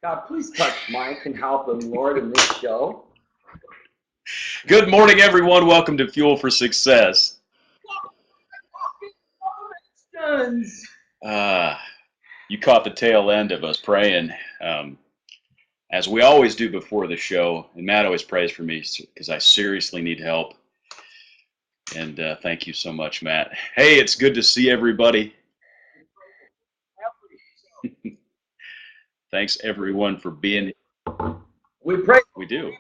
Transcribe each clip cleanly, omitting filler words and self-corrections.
God, please touch Mike and help him, Lord, in this show. Good morning, everyone. Welcome to Fuel for Success. You caught the tail end of us praying, as we always do before the show. And Matt always prays for me because I seriously need help. And thank you so much, Matt. Hey, it's good to see everybody. Thanks, everyone, for being here. We pray. We do.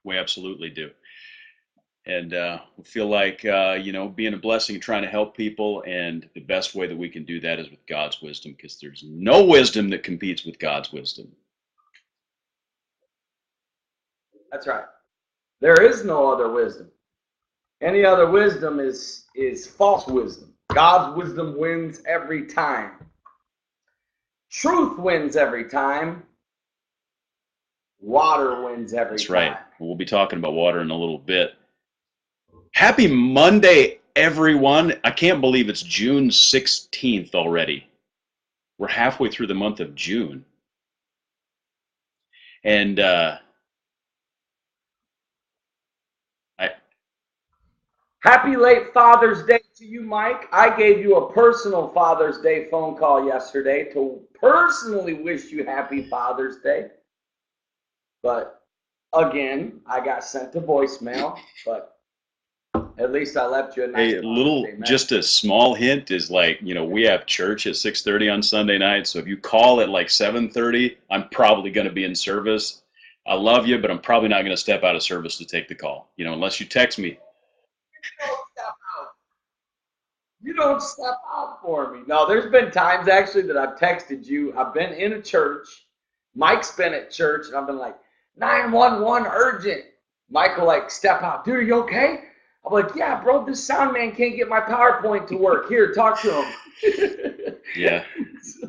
We absolutely do. And we feel like, being a blessing and trying to help people. And the best way that we can do that is with God's wisdom, because there's no wisdom that competes with God's wisdom. That's right. There is no other wisdom. Any other wisdom is false wisdom. God's wisdom wins every time. Truth wins every time. Water wins every time. That's right. We'll be talking about water in a little bit. Happy Monday, everyone. I can't believe it's June 16th already. We're halfway through the month of June. And happy late Father's Day to you, Mike. I gave you a personal Father's Day phone call yesterday to personally wish you happy Father's Day. But again, I got sent a voicemail, but at least I left you a nice just a small hint is like, we have church at 6:30 on Sunday night. So if you call at like 7:30, I'm probably going to be in service. I love you, but I'm probably not going to step out of service to take the call, unless you text me. You don't step out for me. No, there's been times actually that I've texted you. I've been in a church. Mike's been at church, and I've been like, 911 urgent. Mike will like step out. Dude, are you okay? I'm like, yeah, bro, this sound man can't get my PowerPoint to work. Here, talk to him. Yeah. So,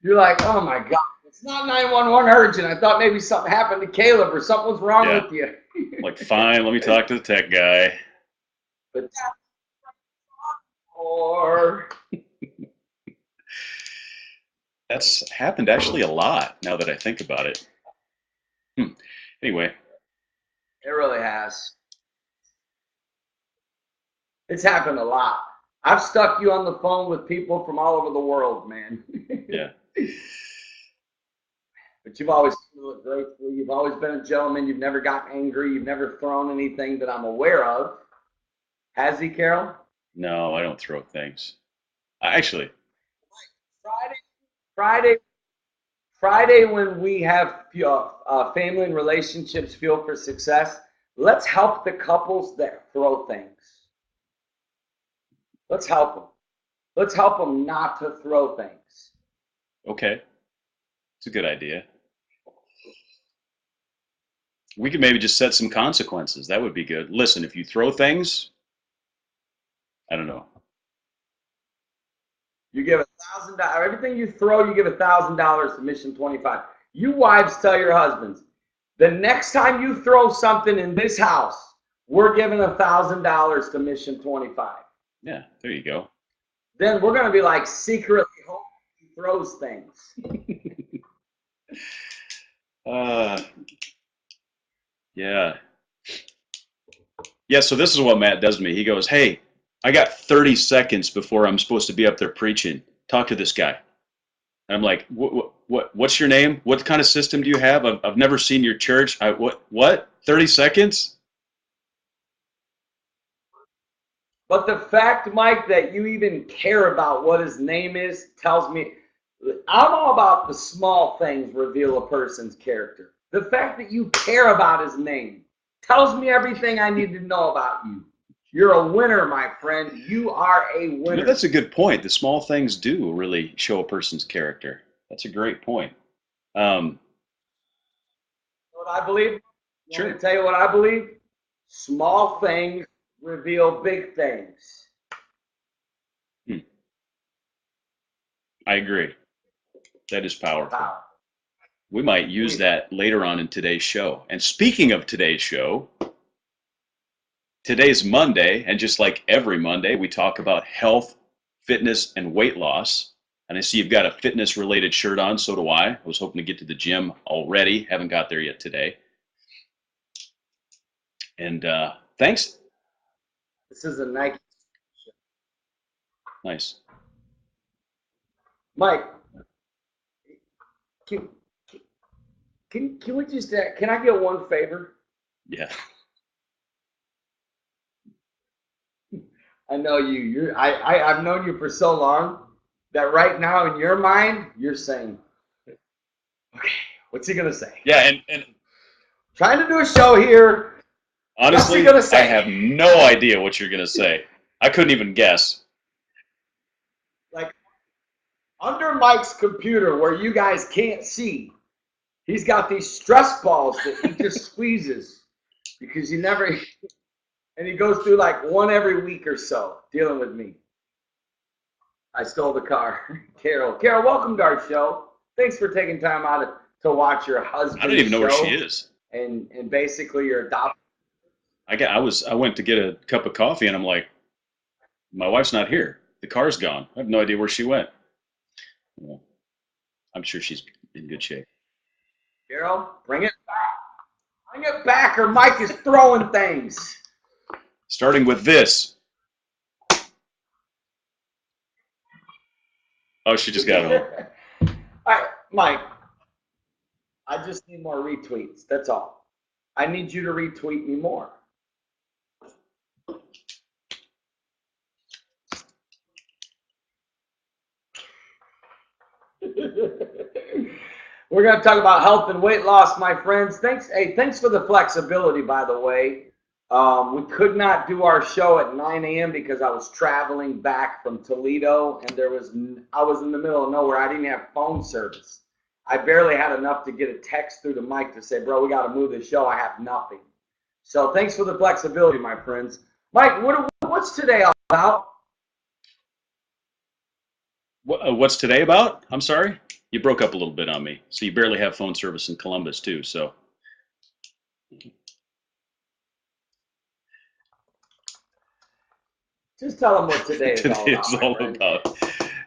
you're like, oh my God, it's not 911 urgent. I thought maybe something happened to Caleb or something was wrong with you. Like, fine, let me talk to the tech guy. But or that's happened actually a lot now that I think about it. Anyway. It really has. It's happened a lot. I've stuck you on the phone with people from all over the world, man. Yeah. But you've always handled it gracefully. You've always been a gentleman. You've never gotten angry. You've never thrown anything that I'm aware of. Has he, Carol? No, I don't throw things. Actually. Friday when we have family and relationships Fuel for Success, let's help the couples that throw things. Let's help them. Let's help them not to throw things. Okay. It's a good idea. We could maybe just set some consequences. That would be good. Listen, if you throw things, I don't know. You give $1,000. Everything you throw, you give $1,000 to Mission 25. You wives tell your husbands, the next time you throw something in this house, we're giving $1,000 to Mission 25. Yeah, there you go. Then we're going to be like secretly hoping he throws things. Yeah. Yeah, so this is what Matt does to me. He goes, hey, I got 30 seconds before I'm supposed to be up there preaching. Talk to this guy. And I'm like, what's your name? What kind of system do you have? I've never seen your church. What? 30 seconds? But the fact, Mike, that you even care about what his name is tells me I'm all about the small things reveal a person's character. The fact that you care about his name tells me everything I need to know about you. You're a winner, my friend. You are a winner. That's a good point. The small things do really show a person's character. That's a great point. What I believe? Sure. Want me to tell you what I believe? Small things reveal big things. I agree. That is powerful. We might use that later on in today's show. And speaking of today's show, today's Monday, and just like every Monday, we talk about health, fitness, and weight loss. And I see you've got a fitness related shirt on. So do I. I was hoping to get to the gym already. Haven't got there yet today. And thanks. This is a Nike. Nice. Mike, can we just can I get one favor? Yeah. I know you. I've known you for so long that right now in your mind you're saying, okay, what's he gonna say? Yeah, and Trying to do a show here. What's he honestly, gonna say? I have no idea what you're gonna say. I couldn't even guess. Like under Mike's computer where you guys can't see, he's got these stress balls that he just squeezes because he never, and he goes through like one every week or so dealing with me. I stole the car. Carol, welcome to our show. Thanks for taking time out to watch your husband's I don't even know show. where she is. And basically your adopted. I went to get a cup of coffee and I'm like, my wife's not here. The car's gone. I have no idea where she went. Well, I'm sure she's in good shape. Carol, bring it back. Bring it back or Mike is throwing things. Starting with this. Oh, she just got home. All right, Mike, I just need more retweets. That's all. I need you to retweet me more. We're going to talk about health and weight loss, my friends. Thanks for the flexibility, by the way. We could not do our show at 9 a.m. because I was traveling back from Toledo, and I was in the middle of nowhere. I didn't have phone service. I barely had enough to get a text through to Mike to say, bro, we got to move the show. I have nothing. So thanks for the flexibility, my friends. Mike, what's today all about? What's today about? I'm sorry? You broke up a little bit on me. So you barely have phone service in Columbus, too. So Just tell them what today is all today about. is all about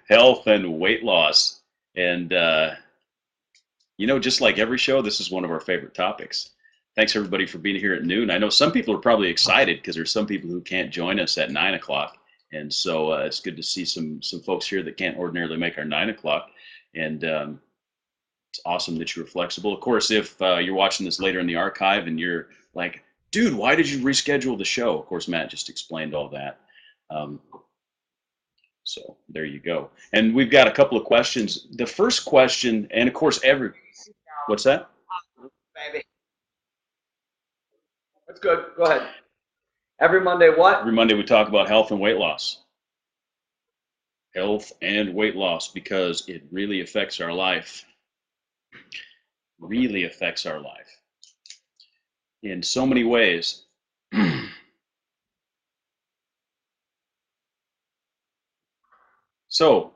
health and weight loss. And, just like every show, this is one of our favorite topics. Thanks, everybody, for being here at noon. I know some people are probably excited because there's some people who can't join us at 9 o'clock. And so it's good to see some folks here that can't ordinarily make our 9 o'clock. And it's awesome that you were flexible. Of course, if you're watching this later in the archive and you're like, dude, why did you reschedule the show? Of course, Matt just explained all that. So there you go. And we've got a couple of questions. The first question, and of course, what's that? Baby. That's good. Go ahead. Every Monday, what? Every Monday we talk about health and weight loss. Health and weight loss because it really affects our life. Really affects our life in so many ways. So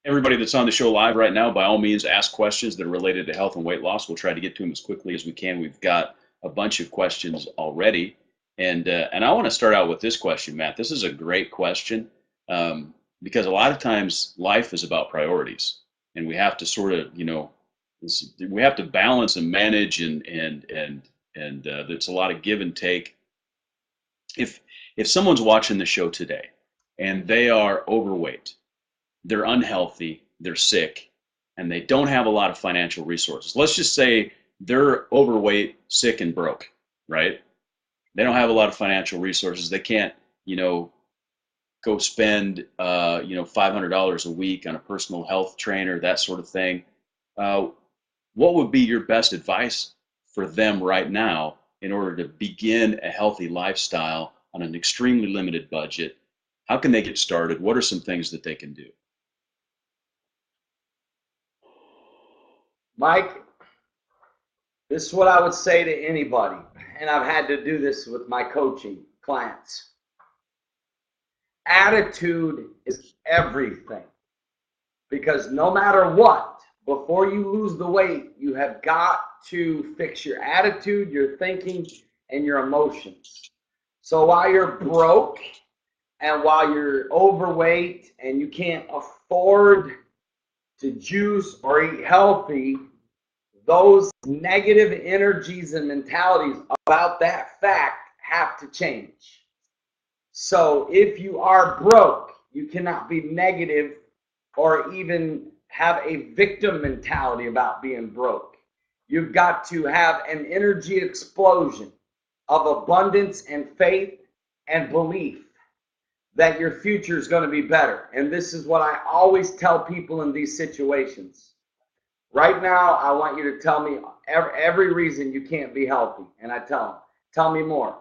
everybody that's on the show live right now, by all means, ask questions that are related to health and weight loss. We'll try to get to them as quickly as we can. We've got a bunch of questions already. And I want to start out with this question, Matt. This is a great question because a lot of times life is about priorities, and we have to sort of, we have to balance and manage, and there's a lot of give and take. If someone's watching the show today and they are overweight, they're unhealthy, they're sick, and they don't have a lot of financial resources. Let's just say they're overweight, sick, and broke, right? They don't have a lot of financial resources. They can't, go spend, $500 a week on a personal health trainer, that sort of thing. What would be your best advice for them right now in order to begin a healthy lifestyle on an extremely limited budget? How can they get started? What are some things that they can do? Mike, this is what I would say to anybody, and I've had to do this with my coaching clients. Attitude is everything, because no matter what, before you lose the weight, you have got to fix your attitude, your thinking, and your emotions. So while you're broke and while you're overweight and you can't afford to juice or eat healthy, those negative energies and mentalities about that fact have to change. So if you are broke, you cannot be negative or even have a victim mentality about being broke. You've got to have an energy explosion of abundance and faith and belief that your future is going to be better. And this is what I always tell people in these situations. Right now, I want you to tell me every reason you can't be healthy. And I tell me more.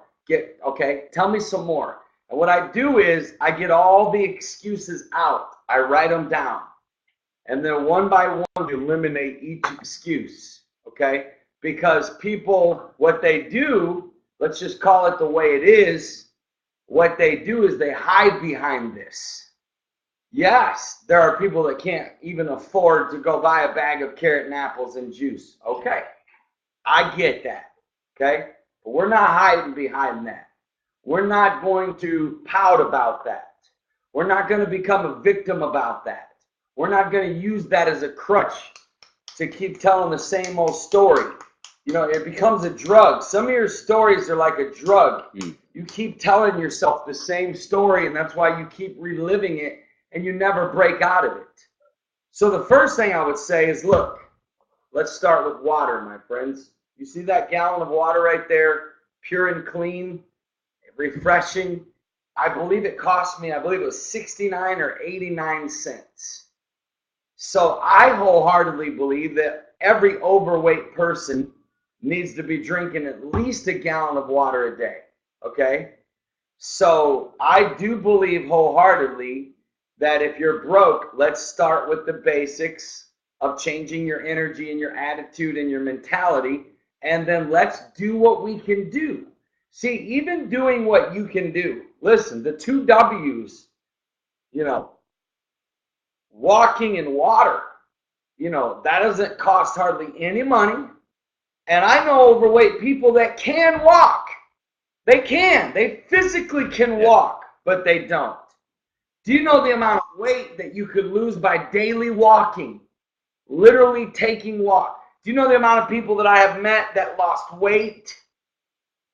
Tell me some more. And what I do is I get all the excuses out. I write them down. And then one by one, we eliminate each excuse. Okay? Because people, what they do, let's just call it the way it is, what they do is they hide behind this. Yes, there are people that can't even afford to go buy a bag of carrot and apples and juice. Okay, I get that. Okay, but we're not hiding behind that. We're not going to pout about that. We're not going to become a victim about that. We're not going to use that as a crutch to keep telling the same old story. You know, it becomes a drug. Some of your stories are like a drug. You keep telling yourself the same story, and that's why you keep reliving it, and you never break out of it. So the first thing I would say is, look, let's start with water, my friends. You see that gallon of water right there, pure and clean, refreshing? I believe it cost me, it was 69 or 89 cents. So I wholeheartedly believe that every overweight person needs to be drinking at least a gallon of water a day, okay? So I do believe wholeheartedly that if you're broke, let's start with the basics of changing your energy and your attitude and your mentality, and then let's do what we can do. See, even doing what you can do, listen, the 2 W's, you know, walking in water, you know, that doesn't cost hardly any money. And I know overweight people that can walk. They physically can walk, but they don't. Do you know the amount of weight that you could lose by daily walking? Literally taking walk. Do you know the amount of people that I have met that lost weight?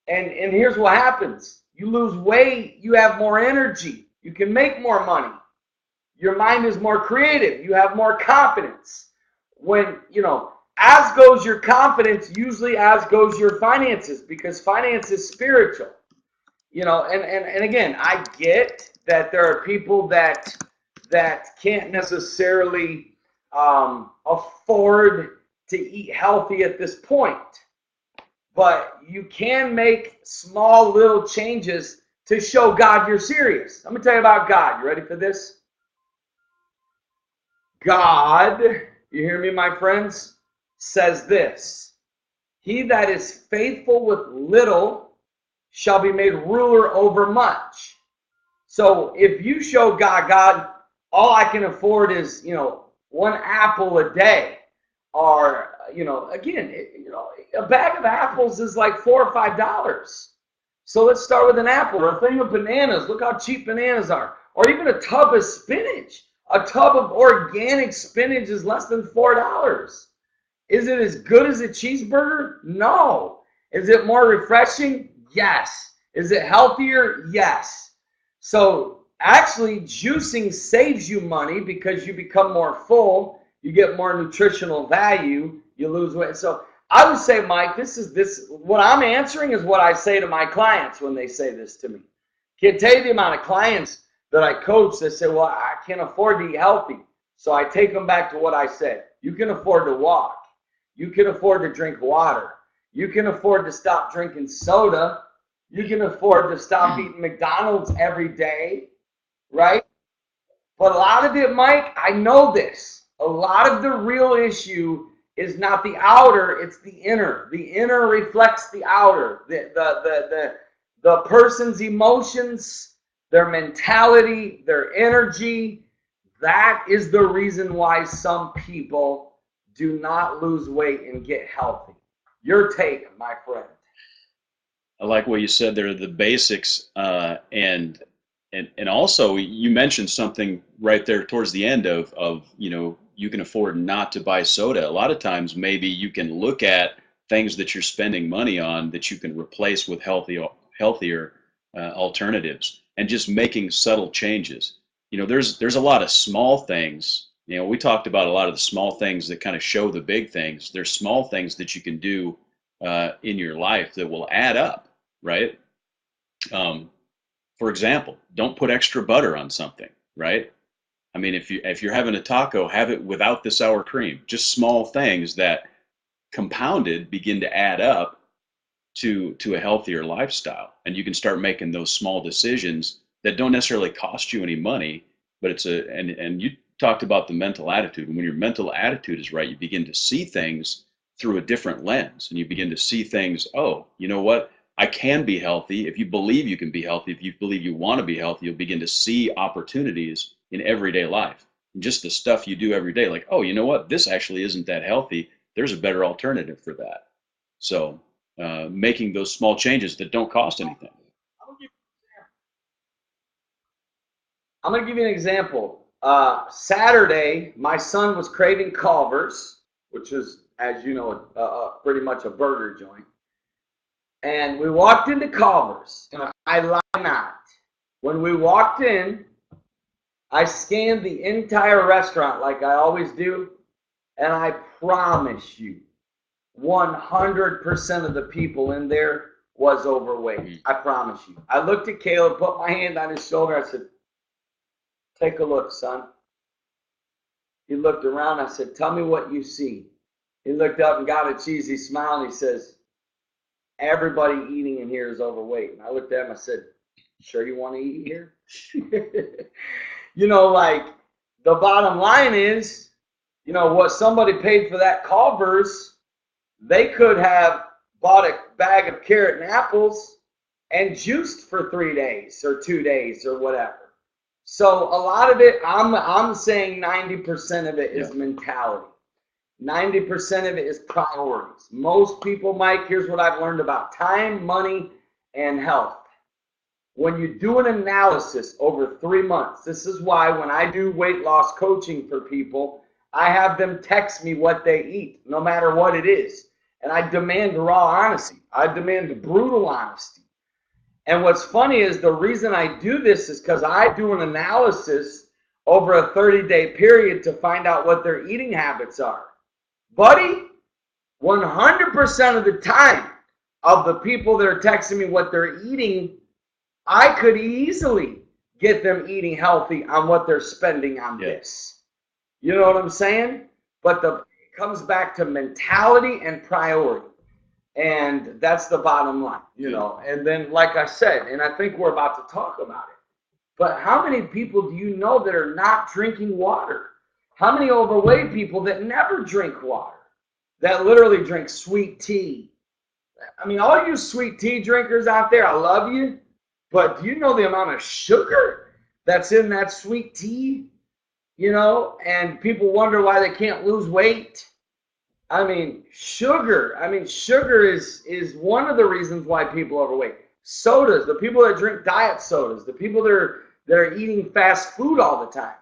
And here's what happens. You lose weight, you have more energy. You can make more money. Your mind is more creative. You have more confidence. When, you know, as goes your confidence, usually as goes your finances, because finance is spiritual. You know, and again, I get that there are people that can't necessarily afford to eat healthy at this point. But you can make small little changes to show God you're serious. Let me tell you about God. You ready for this? God, you hear me, my friends, says this: he that is faithful with little shall be made ruler over much. So if you show God, all I can afford is, you know, 1 apple a day, or, you know, again, a bag of apples is like $4 or $5. So let's start with an apple, or a thing of bananas. Look how cheap bananas are. Or even a tub of spinach. A tub of organic spinach is less than $4. Is it as good as a cheeseburger? No. Is it more refreshing? Yes. Is it healthier? Yes. So actually, juicing saves you money because you become more full, you get more nutritional value, you lose weight. So I would say, Mike, what I'm answering is what I say to my clients when they say this to me. Can't tell you the amount of clients that I coach that say, well, I can't afford to eat healthy. So I take them back to what I said. You can afford to walk. You can afford to drink water. You can afford to stop drinking soda. You can afford to stop eating McDonald's every day, right? But a lot of it, Mike, I know this. A lot of the real issue is not the outer, it's the inner. The inner reflects the outer. The person's emotions, their mentality, their energy, that is the reason why some people do not lose weight and get healthy. Your take, my friend. I like what you said there, the basics, and also you mentioned something right there towards the end of you know, you can afford not to buy soda. A lot of times, maybe you can look at things that you're spending money on that you can replace with healthier alternatives, and just making subtle changes. There's a lot of small things. We talked about a lot of the small things that kind of show the big things. There's small things that you can do in your life that will add up, right? Um, for example, don't put extra butter on something, right? I mean, if you're having a taco, have it without the sour cream. Just small things that compounded begin to add up to a healthier lifestyle, and you can start making those small decisions that don't necessarily cost you any money, but and you talked about the mental attitude. And when your mental attitude is right, you begin to see things through a different lens, and you begin to see things, oh, you know what, I can be healthy. If you believe you can be healthy, if you believe you want to be healthy, you'll begin to see opportunities in everyday life, and just the stuff you do every day, like, oh, you know what, this actually isn't that healthy, there's a better alternative for that. So making those small changes that don't cost anything. I'm going to give you an example. Saturday, my son was craving Culver's, which is, as you know, pretty much a burger joint. And we walked into Culver's, and I lie not. When we walked in, I scanned the entire restaurant like I always do, and I promise you, 100% of the people in there was overweight. I promise you. I looked at Caleb, put my hand on his shoulder. I said, take a look, son. He looked around. I said, tell me what you see. He looked up and got a cheesy smile, and he says, everybody eating in here is overweight. And I looked at him. I said, sure you want to eat here? Like, the bottom line is, what somebody paid for that Culver's, they could have bought a bag of carrot and apples and juiced for 3 days or 2 days or whatever. So a lot of it, I'm saying 90% of it is mentality. 90% of it is priorities. Most people, Mike, here's what I've learned about time, money, and health. When you do an analysis over 3 months, this is why when I do weight loss coaching for people, I have them text me what they eat, no matter what it is. And I demand raw honesty. I demand brutal honesty. And what's funny is the reason I do this is because I do an analysis over a 30-day period to find out what their eating habits are. Buddy, 100% of the time of the people that are texting me what they're eating, I could easily get them eating healthy on what they're spending on this. You know what I'm saying? But it comes back to mentality and priority. And that's the bottom line, And then, like I said, and I think we're about to talk about it, but how many people do you know that are not drinking water? How many overweight people that never drink water, that literally drink sweet tea? I mean, all you sweet tea drinkers out there, I love you, but do you know the amount of sugar that's in that sweet tea? And people wonder why they can't lose weight. I mean, sugar is one of the reasons why people are overweight. Sodas, the people that drink diet sodas, the people that are eating fast food all the time.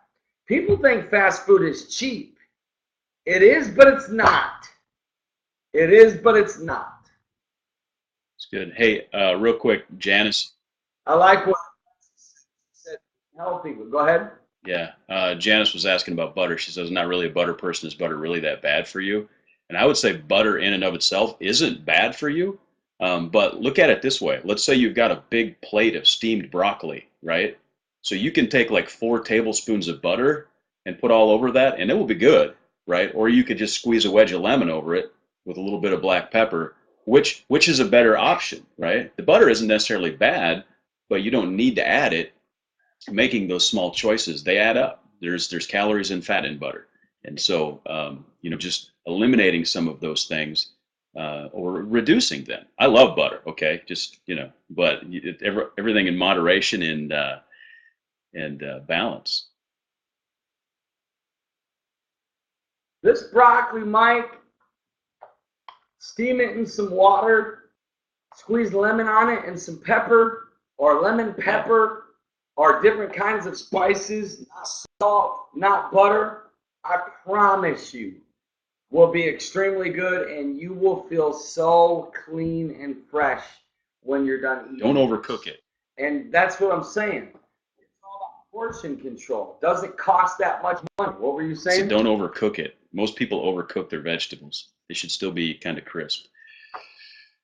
People think fast food is cheap. It is, but it's not. It is, but it's not. It's good. Hey, real quick, Janice. I like what you said. Healthy. Go ahead. Yeah, Janice was asking about butter. She says, not really a butter person. Is butter really that bad for you? And I would say butter in and of itself isn't bad for you. But look at it this way. Let's say you've got a big plate of steamed broccoli, right? So you can take like 4 tablespoons of butter and put all over that, and it will be good, right? Or you could just squeeze a wedge of lemon over it with a little bit of black pepper. Which is a better option, right? The butter isn't necessarily bad, but you don't need to add it. Making those small choices, they add up. There's calories and fat in butter. And so, just eliminating some of those things or reducing them. I love butter, okay? But everything in moderation and balance. This broccoli, Mike, steam it in some water, squeeze lemon on it and some pepper or lemon pepper or different kinds of spices, not salt, not butter. I promise you, will be extremely good, and you will feel so clean and fresh when you're done Don't eating overcook this. it. And that's what I'm saying. It's all about portion control. Doesn't cost that much money. What were you So saying? don't overcook it. Most people overcook their vegetables. They should still be kind of crisp.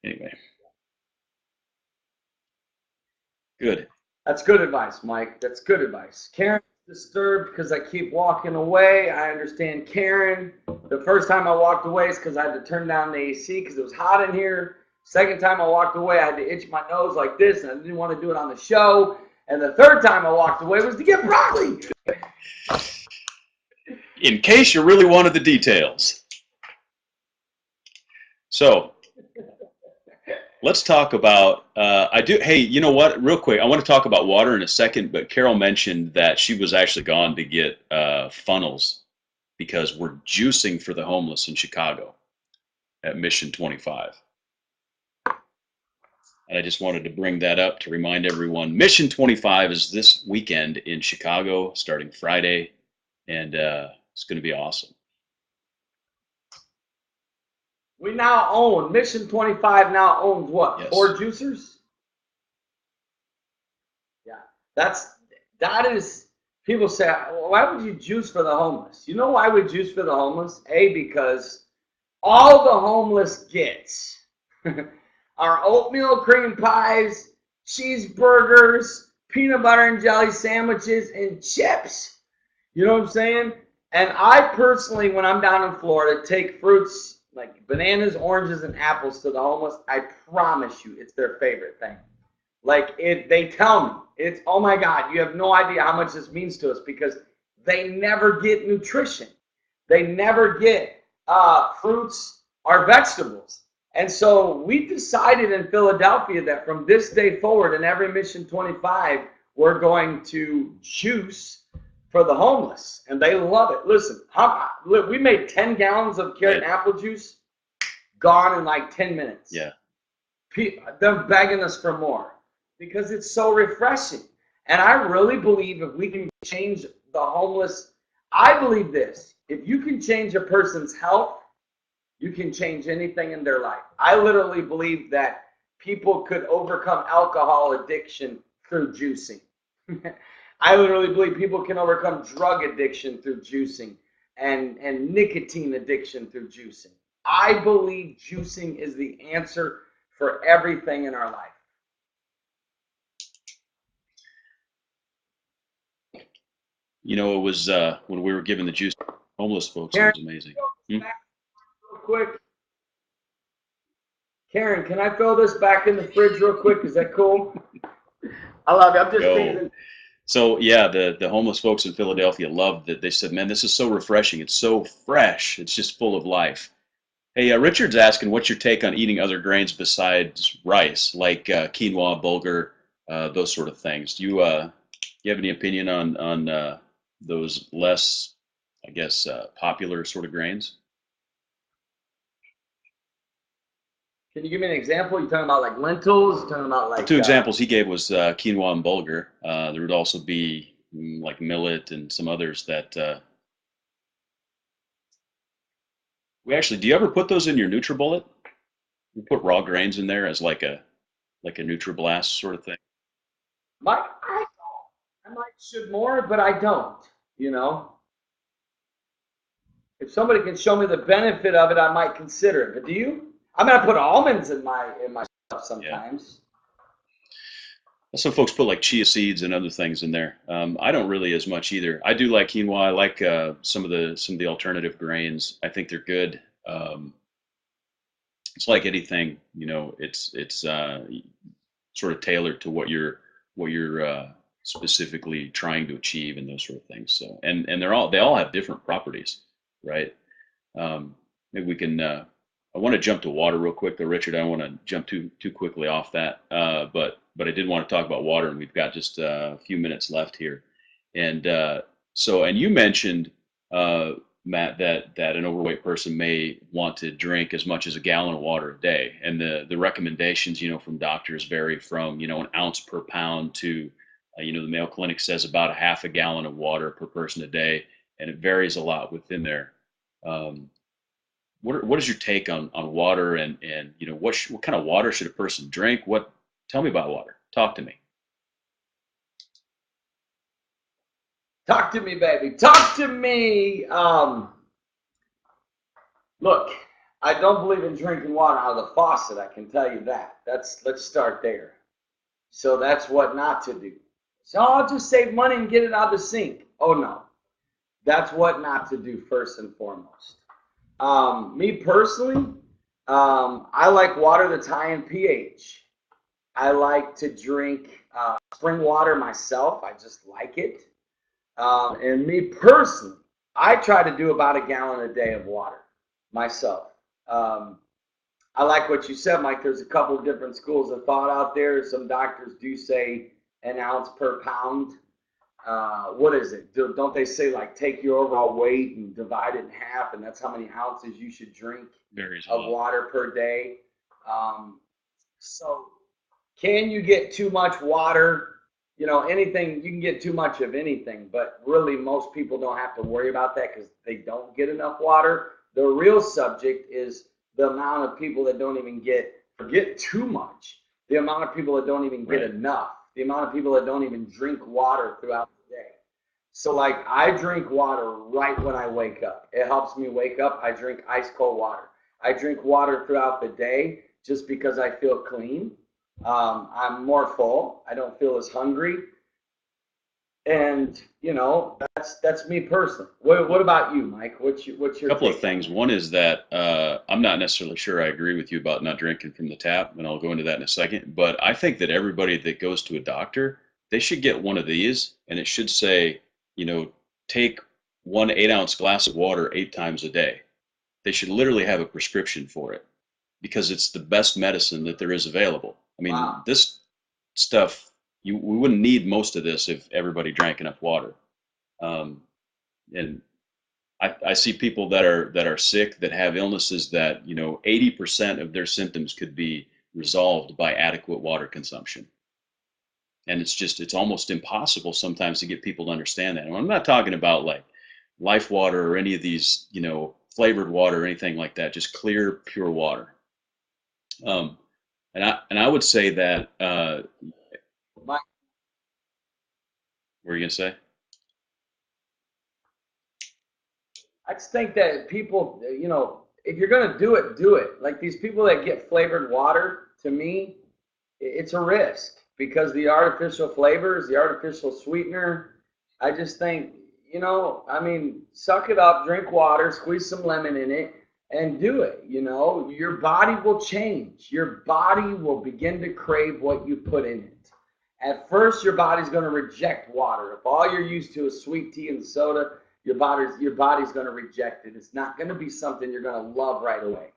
Anyway, good. That's good advice, Mike. That's good advice. Karen's disturbed because I keep walking away. I understand Karen. The first time I walked away is because I had to turn down the AC because it was hot in here. Second time I walked away, I had to itch my nose like this, and I didn't want to do it on the show. And the third time I walked away was to get broccoli. In case you really wanted the details. So let's talk about, hey, you know what, real quick, I want to talk about water in a second, but Carol mentioned that she was actually gone to get funnels because we're juicing for the homeless in Chicago at Mission 25. And I just wanted to bring that up to remind everyone, Mission 25 is this weekend in Chicago, starting Friday, and it's going to be awesome. We now own, Mission 25 now owns what? Yes. 4 juicers? Yeah. That is, people say, well, why would you juice for the homeless? You know why we juice for the homeless? A, because all the homeless gets are oatmeal cream pies, cheeseburgers, peanut butter and jelly sandwiches, and chips. You know what I'm saying? And I personally, when I'm down in Florida, take fruits like bananas, oranges, and apples to the homeless. I promise you, it's their favorite thing. Like they tell me, it's, oh my God, you have no idea how much this means to us because they never get nutrition. They never get fruits or vegetables. And so we decided in Philadelphia that from this day forward, in every Mission 25, we're going to juice for the homeless. And they love it. Listen, we made 10 gallons of carrot and apple juice, gone in like 10 minutes. Yeah. They're begging us for more because it's so refreshing. And I really believe if we can change the homeless, I believe this. If you can change a person's health, you can change anything in their life. I literally believe that people could overcome alcohol addiction through juicing. I literally believe people can overcome drug addiction through juicing and nicotine addiction through juicing. I believe juicing is the answer for everything in our life. You know, it was when we were giving the juice to homeless folks, Karen, it was amazing. real quick. Karen, can I throw this back in the fridge real quick? Is that cool? I love you. I'm just teasing. So yeah, the homeless folks in Philadelphia loved it. They said, "Man, this is so refreshing. It's so fresh. It's just full of life." Hey, Richard's asking, what's your take on eating other grains besides rice, like quinoa, bulgur, those sort of things? Do you have any opinion on those less, I guess, popular sort of grains? Can you give me an example? You talking about like lentils? You talking about like Two examples he gave was quinoa and bulgur. There would also be like millet and some others that we actually. Do you ever put those in your NutriBullet? You put raw grains in there as like a NutriBlast sort of thing. Mike, I might should more, but I don't. You know, if somebody can show me the benefit of it, I might consider it. But do you? I mean, I put almonds in my stuff sometimes. Yeah. Some folks put like chia seeds and other things in there. I don't really as much either. I do like quinoa. I like some of the alternative grains. I think they're good. It's like anything, you know. It's sort of tailored to what you're specifically trying to achieve and those sort of things. So and they all have different properties, right? Maybe we can. I want to jump to water real quick, though, Richard. I don't want to jump too quickly off that, but I did want to talk about water, and we've got just a few minutes left here. And and you mentioned, Matt, that an overweight person may want to drink as much as a gallon of water a day, and the recommendations, you know, from doctors vary from, you know, an ounce per pound to, you know, the Mayo Clinic says about a half a gallon of water per person a day. and it varies a lot within there. Um, what is your take on water, and you know, what kind of water should a person drink? Tell me about water. Talk to me. Talk to me, baby. Talk to me. Look, I don't believe in drinking water out of the faucet. I can tell you that. Let's start there. So that's what not to do. So I'll just save money and get it out of the sink. Oh no, that's what not to do first and foremost. Me personally, I like water that's high in pH. I like to drink spring water myself. I just like it. And me personally, I try to do about a gallon a day of water myself. Um, I like what you said, Mike. There's a couple of different schools of thought out there. Some doctors do say an ounce per pound. What is it? Don't they say like take your overall weight and divide it in half, and that's how many ounces you should drink Varies a of lot. water per day? Um, so can you get too much water? You know, anything, you can get too much of anything, but really most people don't have to worry about that because they don't get enough water. The real subject is the amount of people that don't even forget too much, the amount of people that don't even get Right. enough, the amount of people that don't even drink water throughout the day. So, like, I drink water right when I wake up. It helps me wake up. I drink ice cold water. I drink water throughout the day just because I feel clean. I'm more full. I don't feel as hungry, and you know that's me personally. What about you, Mike? What's your Couple of take on things. that? One is that I'm not necessarily sure I agree with you about not drinking from the tap, and I'll go into that in a second. But I think that everybody that goes to a doctor, they should get one of these, and it should say, you know, take 1 8-ounce glass of water 8 times a day. They should literally have a prescription for it because it's the best medicine that there is available. I mean, Wow. this stuff, we wouldn't need most of this if everybody drank enough water. Um, and I see people that are sick, that have illnesses that, you know, 80% of their symptoms could be resolved by adequate water consumption. And it's almost impossible sometimes to get people to understand that. And I'm not talking about like life water or any of these, you know, flavored water or anything like that, just clear, pure water. Um, and I would say that Mike, what are you gonna say? I just think that people, you know, if you're gonna do it, do it. Like these people that get flavored water, to me, it's a risk because the artificial flavors, the artificial sweetener, I just think, you know, I mean, suck it up, drink water, squeeze some lemon in it, and do it. You know, your body will change. Your body will begin to crave what you put in it. At first, your body's going to reject water. If all you're used to is sweet tea and soda, your body's going to reject it. It's not going to be something you're going to love right away.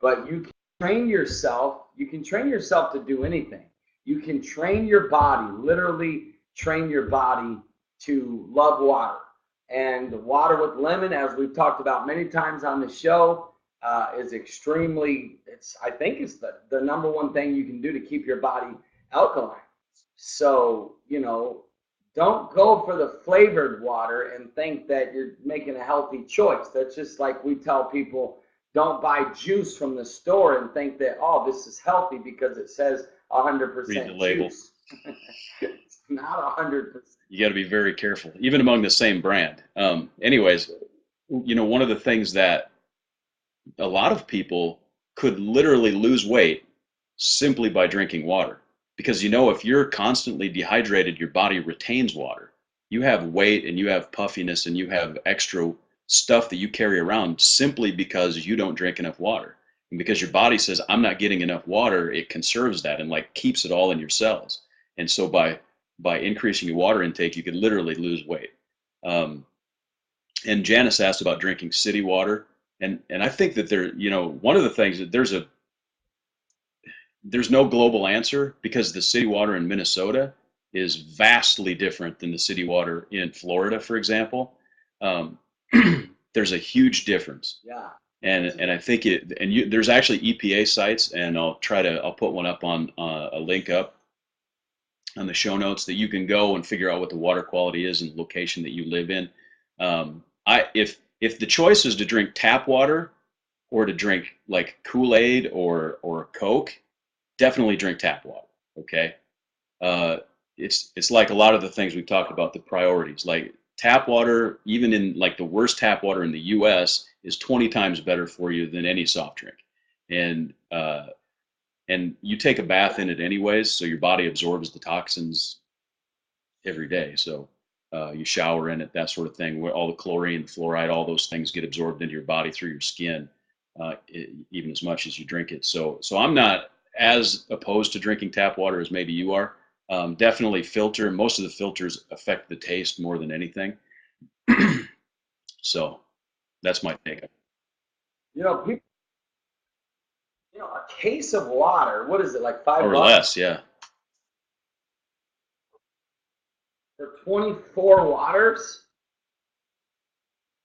But you can train yourself. You can train yourself to do anything. You can train your body, literally train your body to love water. And water with lemon, as we've talked about many times on the show, is extremely. I think it's the number one thing you can do to keep your body alkaline. So, you know, don't go for the flavored water and think that you're making a healthy choice. That's just like we tell people, don't buy juice from the store and think that, oh, this is healthy because it says Read the 100% label. juice. It's not 100%. You got to be very careful, even among the same brand. Anyways, you know, one of the things that a lot of people could literally lose weight simply by drinking water. Because, you know, if you're constantly dehydrated, your body retains water. You have weight and you have puffiness and you have extra stuff that you carry around simply because you don't drink enough water. And because your body says, I'm not getting enough water, it conserves that and like keeps it all in your cells. And so by increasing your water intake, you could literally lose weight. Um, and Janice asked about drinking city water. And I think that there, you know, one of the things that there's no global answer because the city water in Minnesota is vastly different than the city water in Florida, for example. Um, there's a huge difference, Yeah. and I think there's actually EPA sites, and I'll put one up on a link up on the show notes that you can go and figure out what the water quality is in the location that you live in. If the choice is to drink tap water or to drink like Kool-Aid or Coke, definitely drink tap water. Okay. uh, it's like a lot of the things we talked about, the priorities. Like tap water, even in like the worst tap water in the U.S., is 20 times better for you than any soft drink. And you take a bath in it anyways, so your body absorbs the toxins every day. So you shower in it, that sort of thing. Where all the chlorine, fluoride, all those things get absorbed into your body through your skin, even as much as you drink it. So I'm not as opposed to drinking tap water as maybe you are. Definitely filter. Most of the filters affect the taste more than anything. So that's my take. You know, people, a case of water, what is it, like five Or bucks less, yeah. for 24 waters?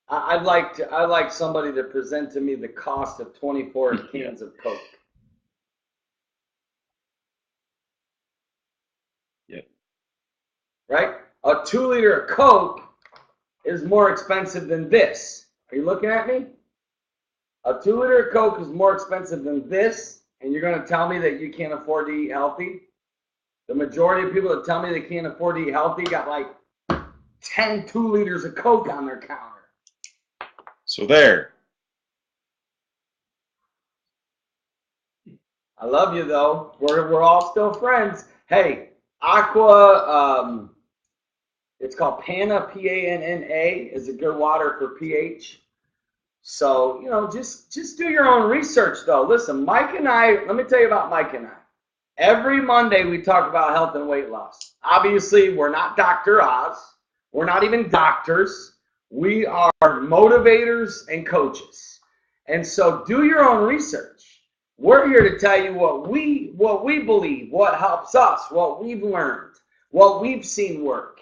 I'd like somebody to present to me the cost of 24 Yeah. cans of Coke. Yeah. Right? A 2 liter of Coke is more expensive than this. Are you looking at me? A 2 liter of Coke is more expensive than this, and you're going to tell me that you can't afford to eat healthy? The majority of people that tell me they can't afford to eat healthy got like 10 2 liters of Coke on their counter. So there. I love you though. We're all still friends. Hey, Aqua, it's called Panna, Panna, is a good water for pH. So, just do your own research though. Listen, Mike and I, let me tell you about Mike and I. Every Monday we talk about health and weight loss. Obviously, we're not Dr. Oz. We're not even doctors. We are motivators and coaches. And so do your own research. We're here to tell you what we believe, what helps us, what we've learned, what we've seen work.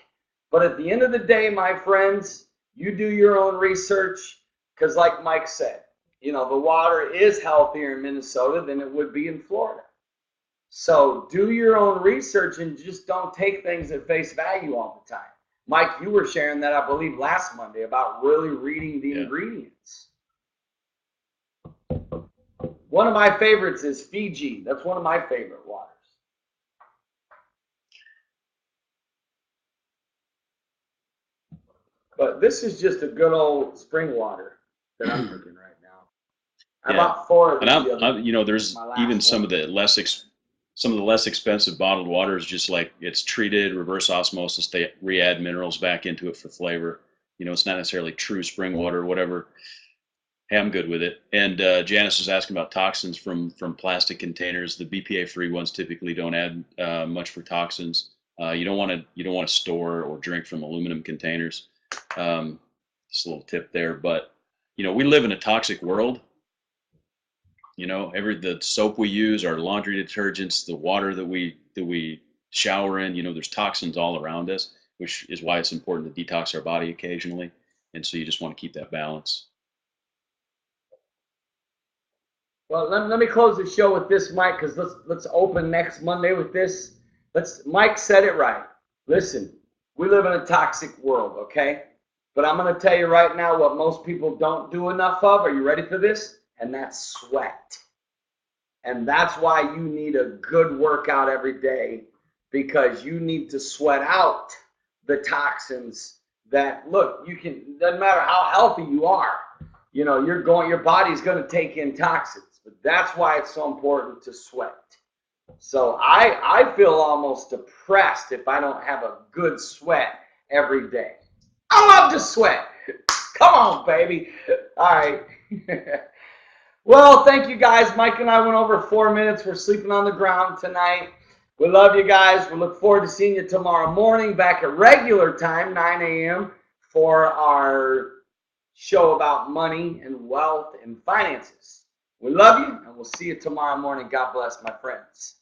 But at the end of the day, my friends, you do your own research, because like Mike said, the water is healthier in Minnesota than it would be in Florida. So do your own research and just don't take things at face value all the time. Mike, you were sharing that, I believe, last Monday about really reading the ingredients. One of my favorites is Fiji. That's one of my favorite waters. But this is just a good old spring water that I'm drinking right now. I bought 4 of And these. there's even some of the less expensive bottled waters, just like it's treated, reverse osmosis, they re-add minerals back into it for flavor. It's not necessarily true spring water or whatever. Hey, I'm good with it. And Janice was asking about toxins from plastic containers. The BPA-free ones typically don't add much for toxins. You don't want to store or drink from aluminum containers. Just a little tip there. But we live in a toxic world. The soap we use, our laundry detergents, the water that we shower in, there's toxins all around us, which is why it's important to detox our body occasionally. And so you just want to keep that balance. Well, let me close the show with this, Mike, because let's open next Monday with this. Mike said it right. Listen, we live in a toxic world, okay? But I'm going to tell you right now what most people don't do enough of. Are you ready for this? And that's sweat. And that's why you need a good workout every day, because you need to sweat out the toxins that, look, doesn't matter how healthy you are, your body's going to take in toxins. But that's why it's so important to sweat. So I feel almost depressed if I don't have a good sweat every day. I love to sweat. Come on, baby. All right. Well, thank you guys. Mike and I went over 4 minutes. We're sleeping on the ground tonight. We love you guys. We look forward to seeing you tomorrow morning back at regular time, 9 a.m. for our show about money and wealth and finances. We love you, and we'll see you tomorrow morning. God bless, my friends.